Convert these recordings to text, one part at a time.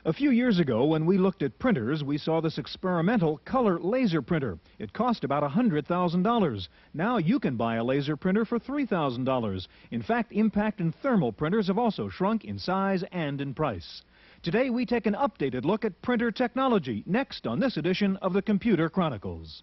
A few years ago, when we looked at printers, we saw this experimental color laser printer. It cost about $100,000. Now you can buy a laser printer for $3,000. In fact, impact and thermal printers have also shrunk in size and in price. Today, we take an updated look at printer technology, next on this edition of the Computer Chronicles.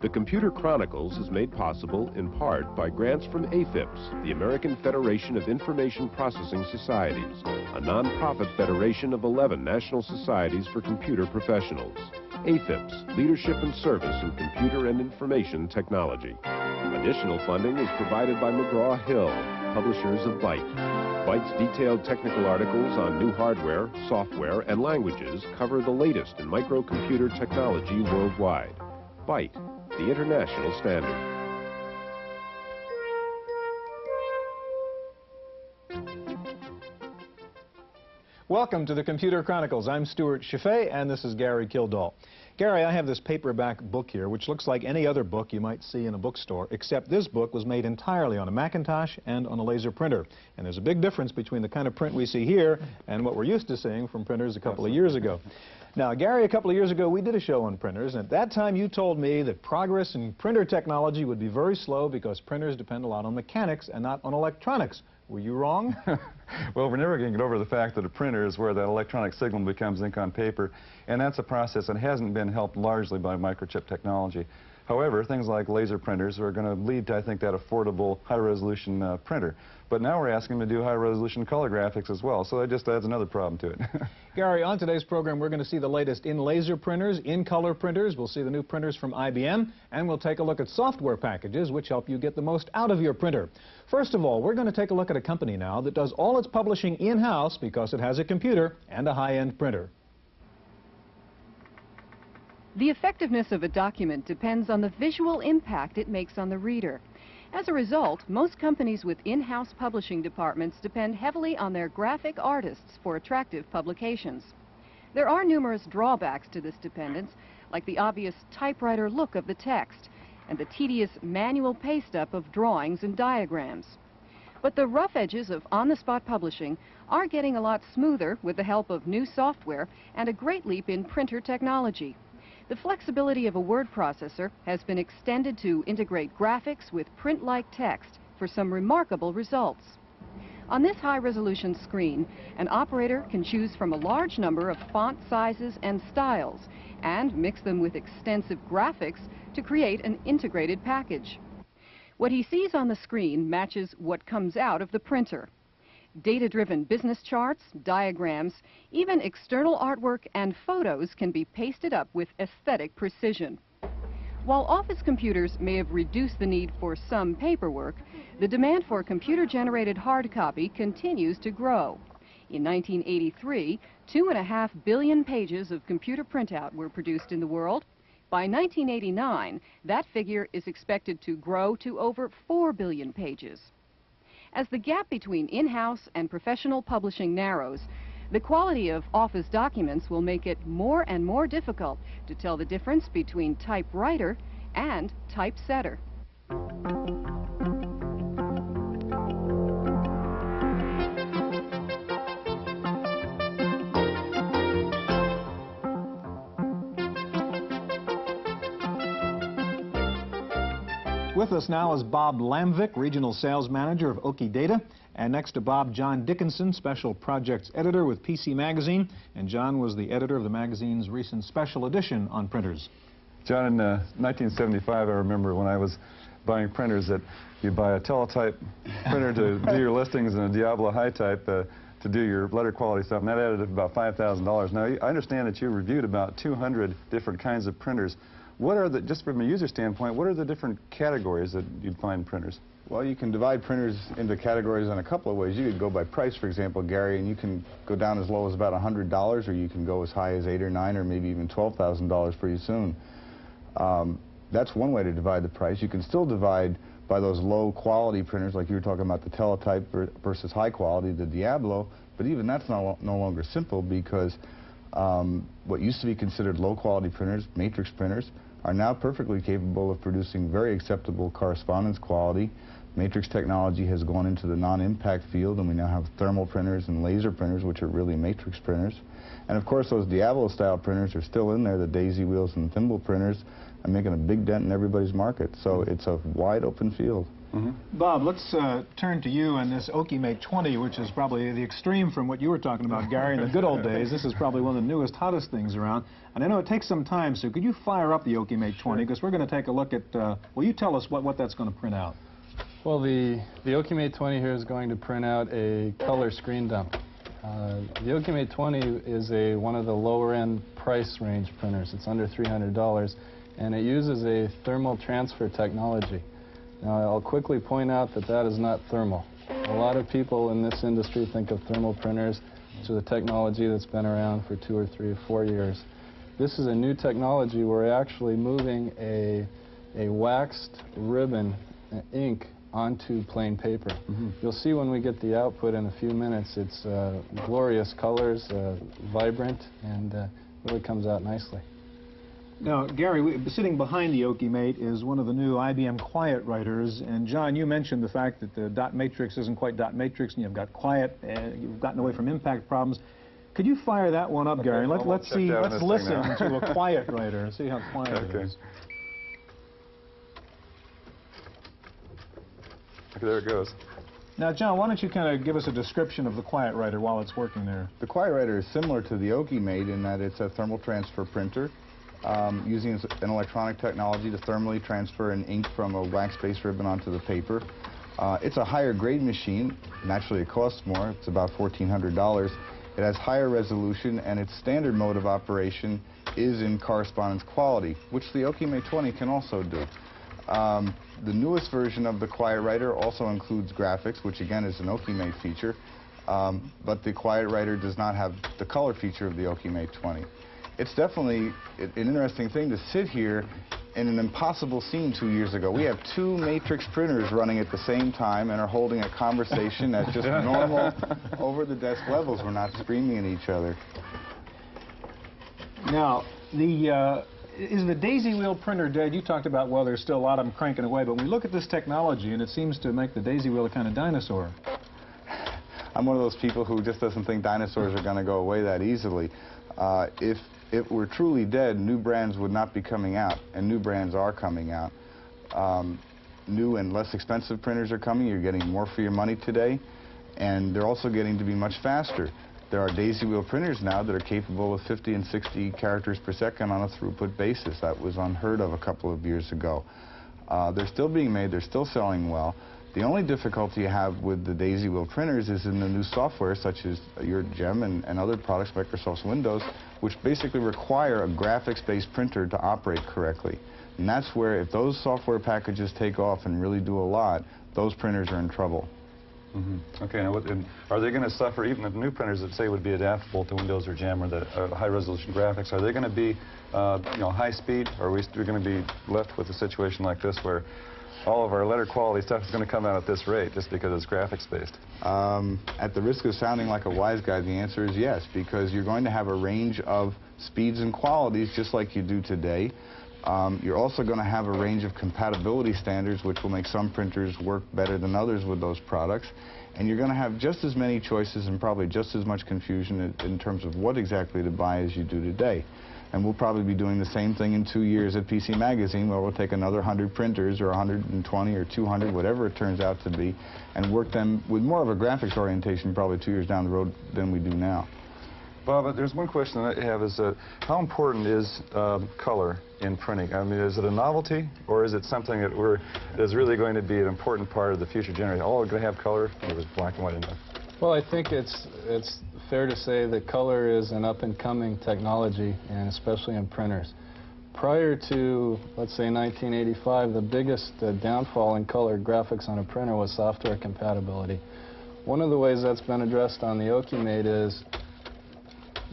The Computer Chronicles is made possible in part by grants from AFIPS, the American Federation of Information Processing Societies, a non-profit federation of 11 national societies for computer professionals. AFIPS, Leadership and Service in Computer and Information Technology. Additional funding is provided by McGraw-Hill, publishers of Byte. Byte's detailed technical articles on new hardware, software, and languages cover the latest in microcomputer technology worldwide. Byte, the international standard. Welcome to the Computer Chronicles. I'm Stewart Cheifet, and this is Gary Kildall. Gary, I have this paperback book here, which looks like any other book you might see in a bookstore, except this book was made entirely on a Macintosh and on a laser printer. And there's a big difference between the kind of print we see here and what we're used to seeing from printers a couple of years ago. Now, Gary, a couple of years ago, we did a show on printers, and at that time you told me that progress in printer technology would be very slow because printers depend a lot on mechanics and not on electronics. Were you wrong? Well, we're never going to get over the fact that a printer is where that electronic signal becomes ink on paper, and that's a process that hasn't been helped largely by microchip technology. However, things like laser printers are going to lead to, I think, that affordable high-resolution printer. But now we're asking them to do high-resolution color graphics as well, so that just adds another problem to it. Gary, on today's program, we're going to see the latest in laser printers, in color printers. We'll see the new printers from IBM, and we'll take a look at software packages which help you get the most out of your printer. First of all, we're going to take a look at a company now that does all its publishing in-house because it has a computer and a high-end printer. The effectiveness of a document depends on the visual impact it makes on the reader. As a result, most companies with in-house publishing departments depend heavily on their graphic artists for attractive publications. There are numerous drawbacks to this dependence, like the obvious typewriter look of the text and the tedious manual paste-up of drawings and diagrams. But the rough edges of on-the-spot publishing are getting a lot smoother with the help of new software and a great leap in printer technology. The flexibility of a word processor has been extended to integrate graphics with print-like text for some remarkable results. On this high-resolution screen, an operator can choose from a large number of font sizes and styles and mix them with extensive graphics to create an integrated package. What he sees on the screen matches what comes out of the printer. Data-driven business charts, diagrams, even external artwork and photos can be pasted up with aesthetic precision. While office computers may have reduced the need for some paperwork, the demand for computer-generated hard copy continues to grow. In 1983, 2.5 billion pages of computer printout were produced in the world. By 1989, that figure is expected to grow to over 4 billion pages. As the gap between in-house and professional publishing narrows, the quality of office documents will make it more and more difficult to tell the difference between typewriter and typesetter. With us now is Bob Lamvik, Regional Sales Manager of Oki Data. And next to Bob, John Dickinson, Special Projects Editor with PC Magazine. And John was the editor of the magazine's recent special edition on printers. John, in 1975, I remember when I was buying printers that you buy a teletype printer to do your listings and a Diablo high type to do your letter quality stuff, and that added about $5,000. Now, I understand that you reviewed about 200 different kinds of printers. What are the, just from a user standpoint, what are the different categories that you'd find in printers? Well, you can divide printers into categories in a couple of ways. You could go by price, for example, Gary, and you can go down as low as about $100, or you can go as high as $8,000 or $9,000 or maybe even $12,000 pretty soon. That's one way to divide the price. You can still divide by those low quality printers, like you were talking about the teletype versus high quality, the Diablo, but even that's no longer simple, because what used to be considered low quality printers, matrix printers, are now perfectly capable of producing very acceptable correspondence quality. Matrix technology has gone into the non-impact field, and we now have thermal printers and laser printers, which are really matrix printers. And of course, those Diablo-style printers are still in there, the daisy wheels and thimble printers, and making a big dent in everybody's market. So it's a wide open field. Bob, let's turn to you and this OkiMate 20, which is probably the extreme from what you were talking about, Gary, in the good old days. This is probably one of the newest, hottest things around. And I know it takes some time, so could you fire up the OkiMate 20? Because we're going to take a look at, well, you tell us what that's going to print out. Well, the OkiMate 20 here is going to print out a color screen dump. The OkiMate 20 is one of the lower-end price range printers. It's under $300, and it uses a thermal transfer technology. Now, I'll quickly point out that that is not thermal. A lot of people in this industry think of thermal printers, which is a technology that's been around for 2 or 3 or 4 years. This is a new technology where we're actually moving a waxed ribbon ink onto plain paper. You'll see when we get the output in a few minutes, it's glorious colors, vibrant, and really comes out nicely. Now, Gary, sitting behind the OkiMate is one of the new IBM Quiet writers, and John, you mentioned the fact that the dot matrix isn't quite dot matrix, and you've got quiet, and you've gotten away from impact problems. Could you fire that one up, Gary? Let's listen to a quiet writer and see how quiet it is. Okay, there it goes. Now, John, why don't you kind of give us a description of the Quiet Writer while it's working there? The Quiet Writer is similar to the OkiMate in that it's a thermal transfer printer, using an electronic technology to thermally transfer an ink from a wax-based ribbon onto the paper. It's a higher grade machine. Naturally, it costs more. It's about $1,400. It has higher resolution, and its standard mode of operation is in correspondence quality, which the OkiMate 20 can also do. The newest version of the Quiet Writer also includes graphics, which again is an OkiMate feature, but the Quiet Writer does not have the color feature of the OkiMate 20. It's definitely an interesting thing to sit here in an impossible scene 2 years ago. We have 2 matrix printers running at the same time and are holding a conversation at just normal over-the-desk levels. We're not screaming at each other. Now, is the daisy wheel printer dead? You talked about, well, there's still a lot of them cranking away, but when we look at this technology, and it seems to make the daisy wheel a kind of dinosaur. I'm one of those people who just doesn't think dinosaurs are going to go away that easily. If it were truly dead, new brands would not be coming out, and new brands are coming out. New and less expensive printers are coming. You're getting more for your money today, and they're also getting to be much faster. There are daisy wheel printers now that are capable of 50 and 60 characters per second on a throughput basis. That was unheard of a couple of years ago. They're still being made. They're still selling well. The only difficulty you have with the daisy wheel printers is in the new software, such as your GEM and other products, Microsoft's Windows, which basically require a graphics-based printer to operate correctly. And that's where, if those software packages take off and really do a lot, those printers are in trouble. Okay, now are they going to suffer, even the new printers that say would be adaptable to Windows or GEM or the high-resolution graphics, are they going to be high speed, or are we going to be left with a situation like this where all of our letter quality stuff is going to come out at this rate just because it's graphics based? At the risk of sounding like a wise guy, the answer is yes, because you're going to have a range of speeds and qualities just like you do today. You're also going to have a range of compatibility standards, which will make some printers work better than others with those products. And you're going to have just as many choices and probably just as much confusion in terms of what exactly to buy as you do today. And we'll probably be doing the same thing in 2 years at PC Magazine, where we'll take another 100 printers or 120 or 200, whatever it turns out to be, and work them with more of a graphics orientation probably 2 years down the road than we do now. Bob, there's one question that I have is how important is color in printing? I mean, is it a novelty, or is it something that is really going to be an important part of the future generation? All are going to have color, or is black and white enough? Well, I think it's fair to say that color is an up-and-coming technology, and especially in printers. Prior to, let's say, 1985, the biggest downfall in color graphics on a printer was software compatibility. One of the ways that's been addressed on the OkiMate is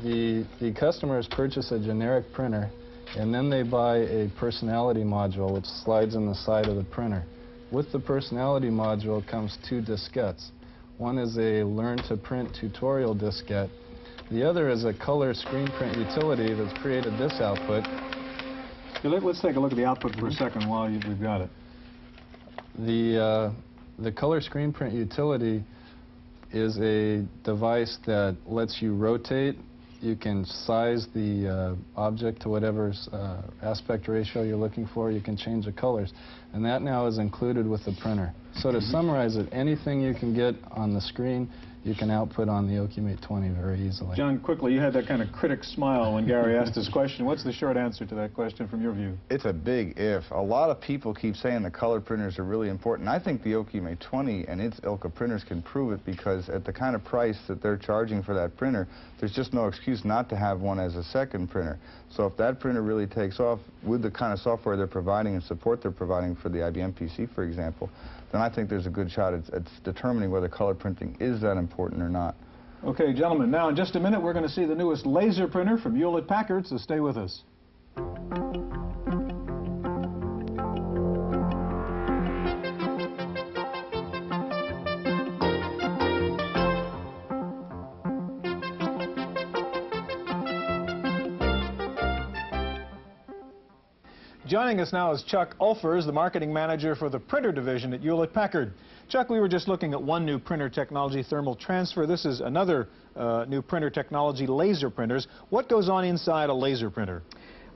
the customers purchase a generic printer, and then they buy a personality module which slides in the side of the printer. With the personality module comes 2 diskettes. One is a Learn to Print tutorial diskette. The other is a color screen print utility that's created this output. Let's take a look at the output for a second while we've got it. The color screen print utility is a device that lets you rotate. You can size the object to whatever aspect ratio you're looking for. You can change the colors. And that now is included with the printer. So to summarize it, anything you can get on the screen, you can output on the OcuMate 20 very easily. John, quickly, you had that kind of critic smile when Gary asked his question. What's the short answer to that question from your view? It's a big if. A lot of people keep saying the color printers are really important. I think the OcuMate 20 and its ilk of printers can prove it, because at the kind of price that they're charging for that printer, there's just no excuse not to have one as a second printer. So if that printer really takes off with the kind of software they're providing and support they're providing for the IBM PC, for example, then I think there's a good shot at determining whether color printing is that important or not. Okay, gentlemen, now in just a minute we're going to see the newest laser printer from Hewlett-Packard, so stay with us. Joining us now is Chuck Ulfers, the marketing manager for the printer division at Hewlett-Packard. Chuck, we were just looking at one new printer technology, thermal transfer. This is another new printer technology, laser printers. What goes on inside a laser printer?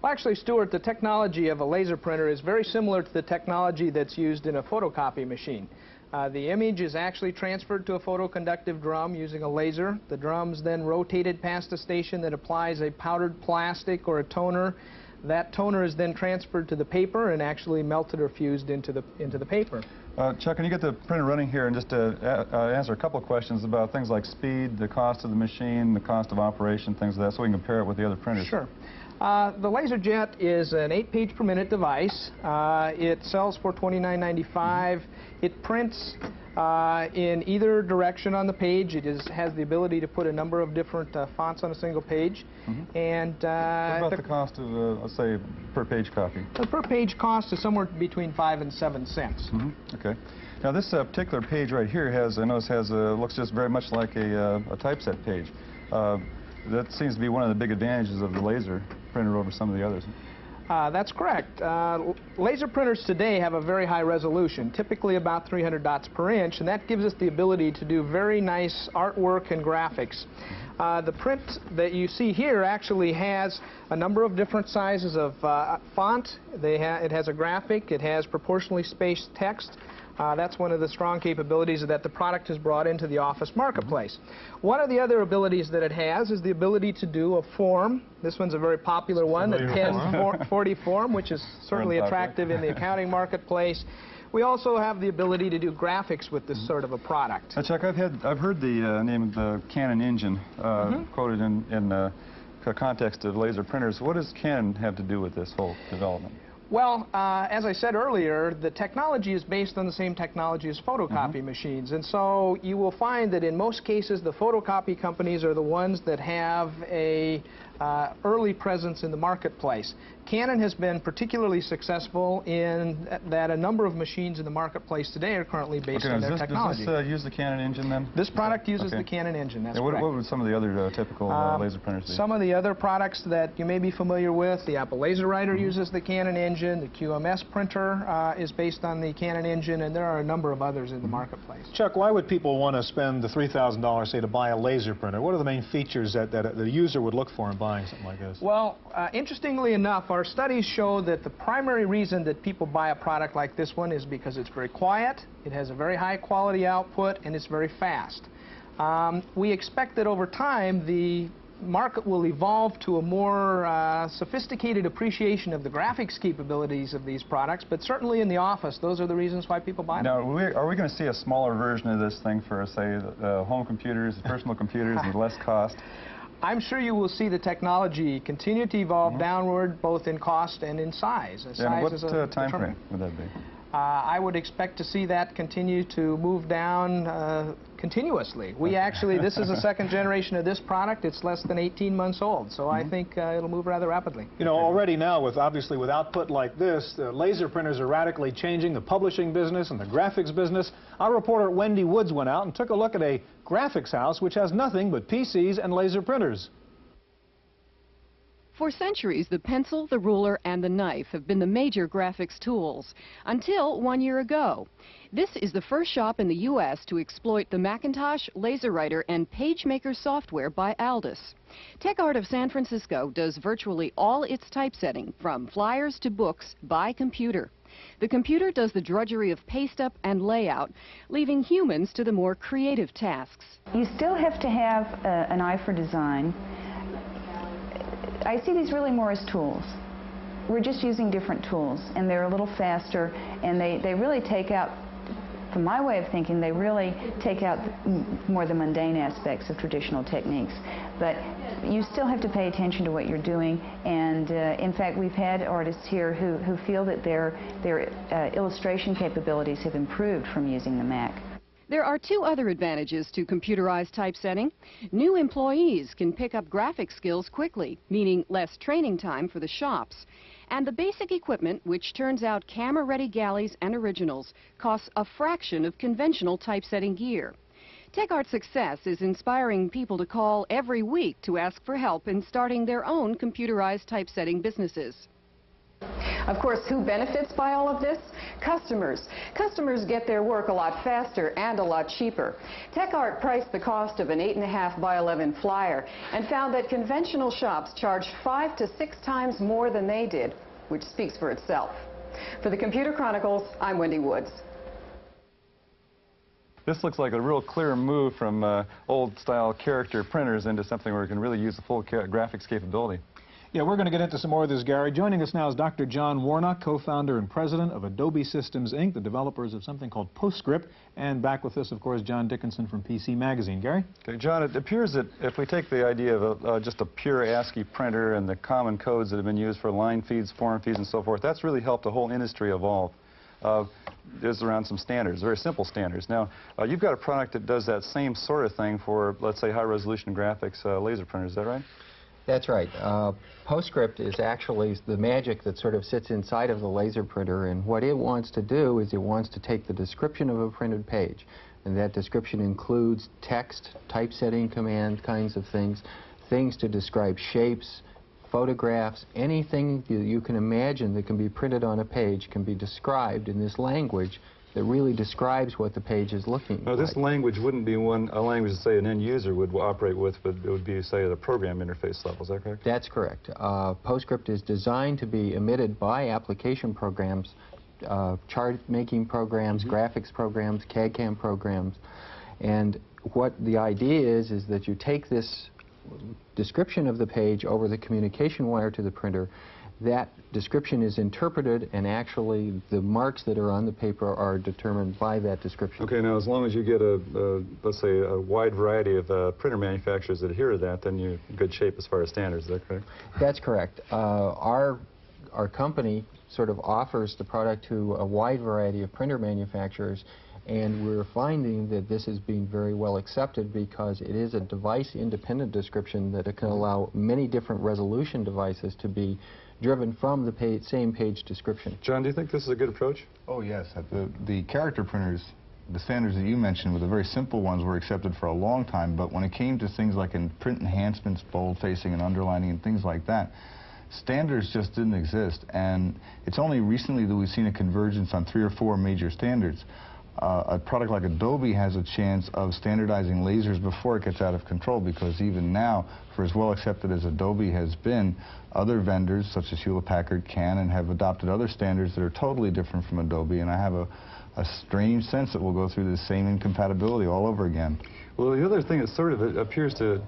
Well, actually, Stewart, the technology of a laser printer is very similar to the technology that's used in a photocopy machine. The image is actually transferred to a photoconductive drum using a laser. The drum's then rotated past a station that applies a powdered plastic or a toner. That toner is then transferred to the paper and actually melted or fused into the paper. Chuck, can you get the printer running here and just answer a couple of questions about things like speed, the cost of the machine, the cost of operation, things like that, so we can compare it with the other printers? Sure. The LaserJet is an 8-page per minute device. It sells for $29.95. It prints in either direction on the page. It has the ability to put a number of different fonts on a single page. And what about the cost of, let's say, per page copy? The per page cost is somewhere between 5 and 7 cents. Okay. Now this particular page right here has, I notice, looks just very much like a typeset page. That seems to be one of the big advantages of the laser printer over some of the others. That's correct. Laser printers today have a very high resolution, typically about 300 dots per inch, and that gives us the ability to do very nice artwork and graphics. The print that you see here actually has a number of different sizes of font. It has a graphic, it has proportionally spaced text. That's one of the strong capabilities that the product has brought into the office marketplace. One of the other abilities that it has is the ability to do a form. This one's a very popular one, the 1040 form, which is certainly attractive in the accounting marketplace. We also have the ability to do graphics with this sort of a product. Chuck, I've heard the name of the Canon engine quoted in the context of laser printers. What does Canon have to do with this whole development? Well, as I said earlier, the technology is based on the same technology as photocopy machines, and so you will find that in most cases the photocopy companies are the ones that have a early presence in the marketplace. Canon has been particularly successful in that a number of machines in the marketplace today are currently based on their technology. Does this use the Canon engine then? This product uses the Canon engine, that's correct. What would some of the other typical laser printers be? Some of the other products that you may be familiar with, the Apple LaserWriter uses the Canon engine, the QMS printer is based on the Canon engine, and there are a number of others in the marketplace. Chuck, why would people want to spend the $3,000, say, to buy a laser printer? What are the main features that the user would look for in buying something like this? Well, interestingly enough, our studies show that the primary reason that people buy a product like this one is because it's very quiet, it has a very high quality output, and it's very fast. We expect that over time the market will evolve to a more sophisticated appreciation of the graphics capabilities of these products, but certainly in the office, those are the reasons why people buy them. Now, are we going to see a smaller version of this thing for, say, home computers, personal computers, and less cost? I'm sure you will see the technology continue to evolve downward, both in cost and in size. And what time frame would that be? I would expect to see that continue to move down continuously. We actually, this is the second generation of this product. It's less than 18 months old, so I think it'll move rather rapidly. You know, already now, obviously with output like this, the laser printers are radically changing the publishing business and the graphics business. Our reporter Wendy Woods went out and took a look at a graphics house which has nothing but PCs and laser printers. For centuries, the pencil, the ruler, and the knife have been the major graphics tools, until 1 year ago. This is the first shop in the U.S. to exploit the Macintosh, LaserWriter, and PageMaker software by Aldus. TechArt of San Francisco does virtually all its typesetting, from flyers to books, by computer. The computer does the drudgery of paste up and layout, leaving humans to the more creative tasks. You still have to have an eye for design. I see these really more as tools. We're just using different tools, and they're a little faster, and they really take out, from my way of thinking, they really take out more the mundane aspects of traditional techniques. But you still have to pay attention to what you're doing, and in fact, we've had artists here who feel that their illustration capabilities have improved from using the Mac. There are two other advantages to computerized typesetting. New employees can pick up graphic skills quickly, meaning less training time for the shops. And the basic equipment, which turns out camera-ready galleys and originals, costs a fraction of conventional typesetting gear. TechArt's success is inspiring people to call every week to ask for help in starting their own computerized typesetting businesses. Of course, who benefits by all of this? Customers. Customers get their work a lot faster and a lot cheaper. TechArt priced the cost of an 8.5 by 11 flyer and found that conventional shops charged 5 to 6 times more than they did, which speaks for itself. For the Computer Chronicles, I'm Wendy Woods. This looks like a real clear move from old-style character printers into something where we can really use the full graphics capability. Yeah, we're going to get into some more of this, Gary. Joining us now is Dr. John Warnock, co-founder and president of Adobe Systems, Inc., the developers of something called PostScript. And back with us, of course, John Dickinson from PC Magazine. Gary? Okay, John, it appears that if we take the idea of just a pure ASCII printer and the common codes that have been used for line feeds, form feeds, and so forth, that's really helped the whole industry evolve. Is around some standards, very simple standards. Now, you've got a product that does that same sort of thing for, let's say, high-resolution graphics laser printers. Is that right? That's right. PostScript is actually the magic that sort of sits inside of the laser printer, and what it wants to do is it wants to take the description of a printed page, and that description includes text, typesetting command kinds of things, things to describe shapes, photographs, anything you can imagine that can be printed on a page can be described in this language that really describes what the page is looking like. This language wouldn't be a language that, say, an end user would operate with, but it would be, say, at a program interface level. Is that correct? That's correct. PostScript is designed to be emitted by application programs, chart-making programs, graphics programs, CAD/CAM programs. And what the idea is that you take this description of the page over the communication wire to the printer. That description is interpreted, and actually the marks that are on the paper are determined by that description. Okay, now as long as you get let's say, a wide variety of printer manufacturers that adhere to that, then you're in good shape as far as standards. Is that correct? That's correct. Our company sort of offers the product to a wide variety of printer manufacturers, and we're finding that this is being very well accepted because it is a device-independent description that it can allow many different resolution devices to be driven from the same page description. John, do you think this is a good approach? Oh, yes. The character printers, the standards that you mentioned were the very simple ones, were accepted for a long time, but when it came to things like in print enhancements, bold-facing and underlining and things like that, standards just didn't exist, and it's only recently that we've seen a convergence on 3 or 4 major standards. A product like Adobe has a chance of standardizing lasers before it gets out of control, because even now, for as well accepted as Adobe has been, other vendors such as Hewlett-Packard can and have adopted other standards that are totally different from Adobe, and I have a strange sense that we'll go through the same incompatibility all over again. Well, the other thing that sort of appears to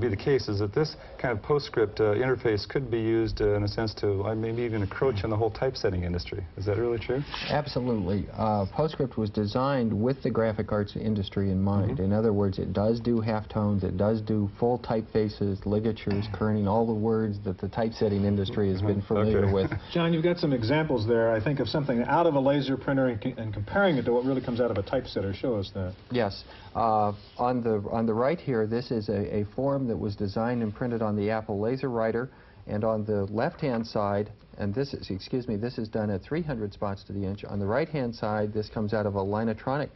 be the case is that this kind of PostScript interface could be used in a sense to maybe even encroach on the whole typesetting industry. Is that really true? Absolutely. PostScript was designed with the graphic arts industry in mind. In other words, it does do halftones, it does do full typefaces, ligatures, kerning, all the words that the typesetting industry has been familiar with. John, you've got some examples there, I think, of something out of a laser printer and comparing it to what really comes out of a typesetter. Show us that. Yes. On the right here, this is a form that was designed and printed on the Apple Laser Writer, and on the left-hand side, and this is, excuse me, this is done at 300 spots to the inch. On the right-hand side, this comes out of a Linotronic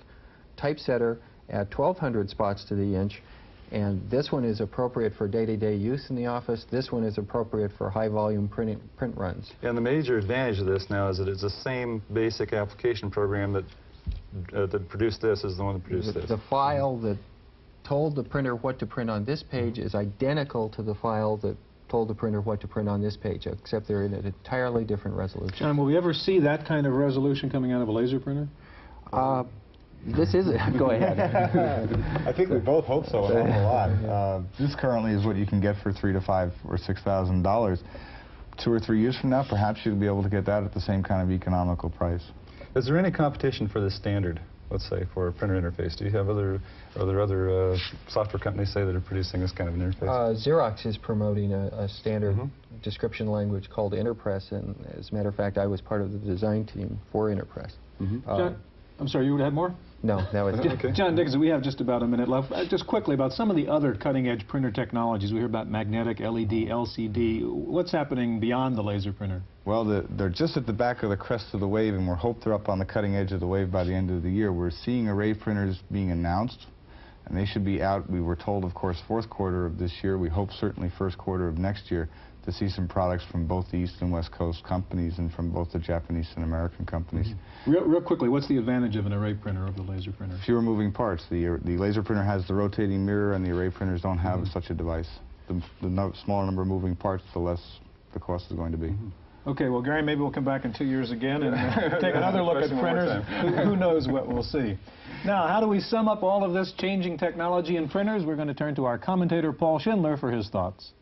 typesetter at 1200 spots to the inch, and this one is appropriate for day-to-day use in the office. This one is appropriate for high-volume print runs. And the major advantage of this now is that it's the same basic application program that produced this as the one that produced this. The file that told the printer what to print on this page is identical to the file that told the printer what to print on this page, except they're in an entirely different resolution. John, will we ever see that kind of resolution coming out of a laser printer? This is it. Go ahead. I think we both hope so an awful lot. This currently is what you can get for $3,000 to $5,000 or $6,000. 2 or 3 years from now, perhaps you'll be able to get that at the same kind of economical price. Is there any competition for this standard, let's say, for a printer interface? Do you have other software companies, say, that are producing this kind of an interface? Xerox is promoting a standard description language called Interpress, and as a matter of fact, I was part of the design team for Interpress. John, I'm sorry, you would have more? No, that was it. Okay. John Dickinson, we have just about a minute left. Just quickly about some of the other cutting-edge printer technologies. We hear about magnetic, LED, LCD. What's happening beyond the laser printer? Well, they're just at the back of the crest of the wave, and we're hoping they're up on the cutting edge of the wave by the end of the year. We're seeing array printers being announced, and they should be out, we were told, of course, fourth quarter of this year. We hope certainly first quarter of next year to see some products from both the East and West Coast companies and from both the Japanese and American companies. Real quickly, what's the advantage of an array printer over the laser printer? Fewer moving parts. The laser printer has the rotating mirror, and the array printers don't have such a device. The smaller number of moving parts, the less the cost is going to be. Okay, well, Gary, maybe we'll come back in 2 years again and take another look at printers. Who knows what we'll see. Now, how do we sum up all of this changing technology in printers? We're going to turn to our commentator, Paul Schindler, for his thoughts.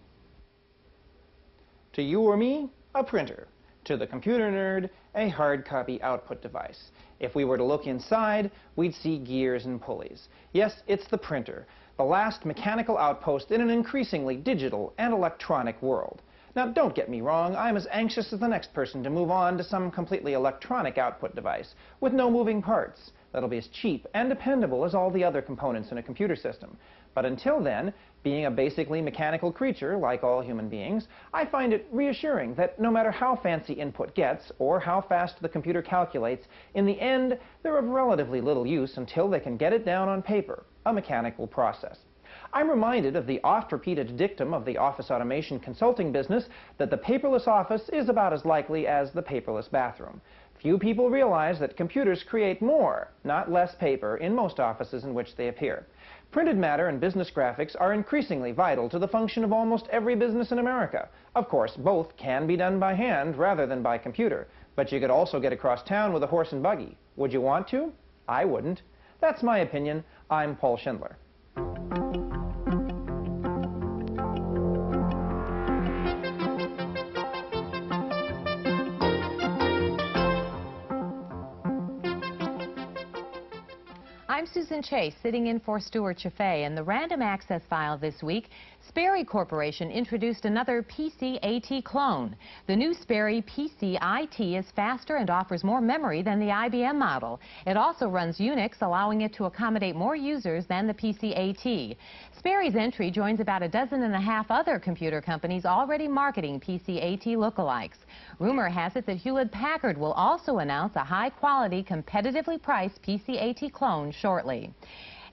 To you or me, a printer. To the computer nerd, a hard copy output device. If we were to look inside, we'd see gears and pulleys. Yes, it's the printer, the last mechanical outpost in an increasingly digital and electronic world. Now, don't get me wrong, I'm as anxious as the next person to move on to some completely electronic output device with no moving parts that'll be as cheap and dependable as all the other components in a computer system. But until then, being a basically mechanical creature, like all human beings, I find it reassuring that no matter how fancy input gets or how fast the computer calculates, in the end, they're of relatively little use until they can get it down on paper, a mechanical process. I'm reminded of the oft-repeated dictum of the office automation consulting business that the paperless office is about as likely as the paperless bathroom. Few people realize that computers create more, not less paper in most offices in which they appear. Printed matter and business graphics are increasingly vital to the function of almost every business in America. Of course, both can be done by hand rather than by computer, but you could also get across town with a horse and buggy. Would you want to? I wouldn't. That's my opinion. I'm Paul Schindler. I'm Susan Chase, sitting in for Stewart Cheifet, and the Random Access File this week, Sperry Corporation introduced another PCAT clone. The new Sperry PCIT is faster and offers more memory than the IBM model. It also runs Unix, allowing it to accommodate more users than the PCAT. Sperry's entry joins about 12.5 other computer companies already marketing PCAT lookalikes. Rumor has it that Hewlett-Packard will also announce a high-quality, competitively priced PCAT clone shortly.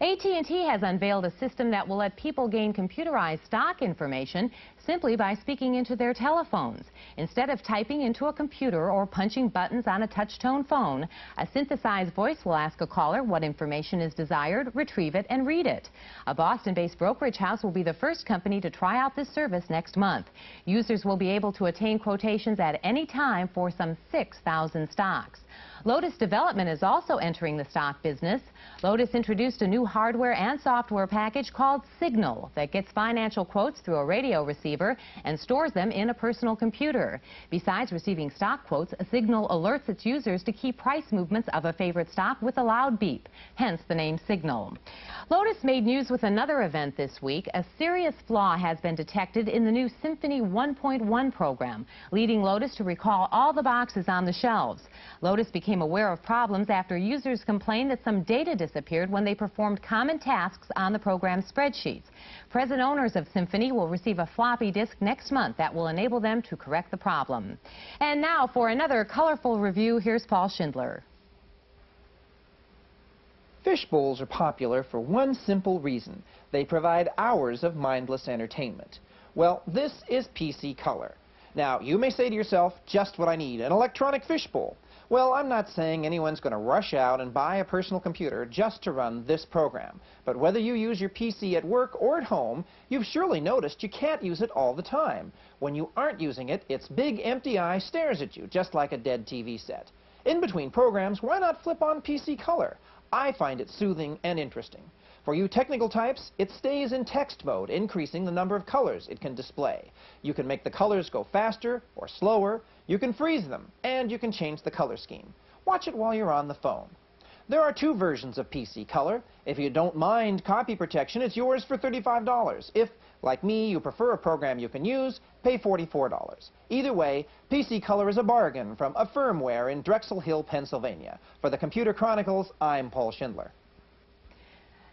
AT&T has unveiled a system that will let people gain computerized stock information simply by speaking into their telephones. Instead of typing into a computer or punching buttons on a touch-tone phone, a synthesized voice will ask a caller what information is desired, retrieve it, and read it. A Boston-based brokerage house will be the first company to try out this service next month. Users will be able to attain quotations at any time for some 6,000 stocks. Lotus Development is also entering the stock business. Lotus introduced a new hardware and software package called Signal that gets financial quotes through a radio receiver and stores them in a personal computer. Besides receiving stock quotes, Signal alerts its users to key price movements of a favorite stock with a loud beep, hence the name Signal. Lotus made news with another event this week. A serious flaw has been detected in the new Symphony 1.1 program, leading Lotus to recall all the boxes on the shelves. Lotus became aware of problems after users complained that some data disappeared when they performed common tasks on the program's spreadsheets. Present owners of Symphony will receive a floppy disk next month that will enable them to correct the problem. And now for another colorful review, here's Paul Schindler. Fish bowls are popular for one simple reason. They provide hours of mindless entertainment. Well, this is PC Color. Now, you may say to yourself, just what I need, an electronic fish bowl. Well, I'm not saying anyone's going to rush out and buy a personal computer just to run this program. But whether you use your PC at work or at home, you've surely noticed you can't use it all the time. When you aren't using it, its big empty eye stares at you, just like a dead TV set. In between programs, why not flip on PC Color? I find it soothing and interesting. For you technical types, it stays in text mode, increasing the number of colors it can display. You can make the colors go faster or slower, you can freeze them, and you can change the color scheme. Watch it while you're on the phone. There are two versions of PC Color. If you don't mind copy protection, it's yours for $35. If, like me, you prefer a program you can use, pay $44. Either way, PC Color is a bargain from a firmware in Drexel Hill, Pennsylvania. For the Computer Chronicles, I'm Paul Schindler.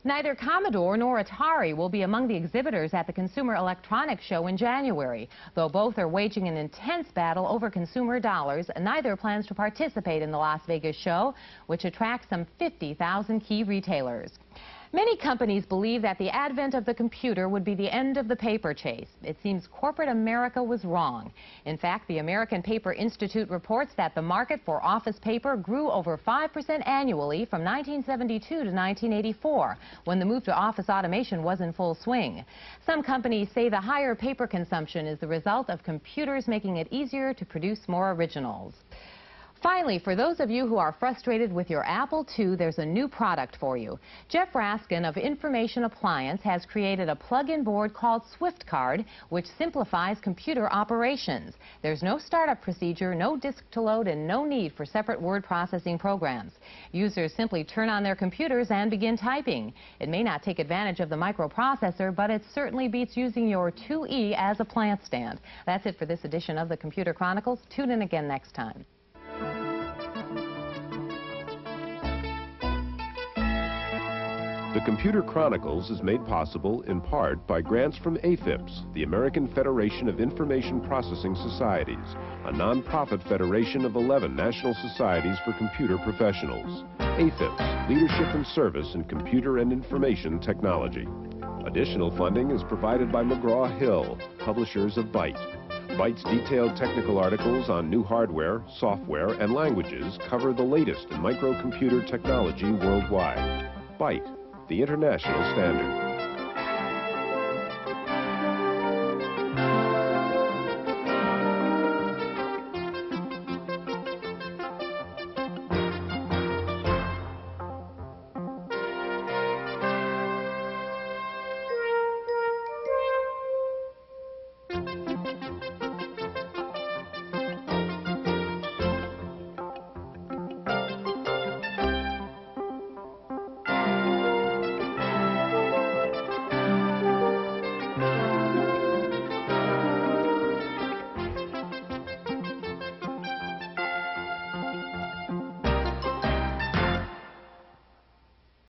Neither Commodore nor Atari will be among the exhibitors at the Consumer Electronics Show in January. Though both are waging an intense battle over consumer dollars, neither plans to participate in the Las Vegas show, which attracts some 50,000 key retailers. Many companies believe that the advent of the computer would be the end of the paper chase. It seems corporate America was wrong. In fact, the American Paper Institute reports that the market for office paper grew over 5% annually from 1972 to 1984, when the move to office automation was in full swing. Some companies say the higher paper consumption is the result of computers making it easier to produce more originals. Finally, for those of you who are frustrated with your Apple II, there's a new product for you. Jeff Raskin of Information Appliance has created a plug-in board called SwiftCard, which simplifies computer operations. There's no startup procedure, no disk to load, and no need for separate word processing programs. Users simply turn on their computers and begin typing. It may not take advantage of the microprocessor, but it certainly beats using your 2E as a plant stand. That's it for this edition of the Computer Chronicles. Tune in again next time. The Computer Chronicles is made possible in part by grants from AFIPS, the American Federation of Information Processing Societies, a nonprofit federation of 11 national societies for computer professionals. AFIPS, Leadership and Service in Computer and Information Technology. Additional funding is provided by McGraw-Hill, publishers of Byte. Byte's detailed technical articles on new hardware, software, and languages cover the latest in microcomputer technology worldwide. Byte, the international standard.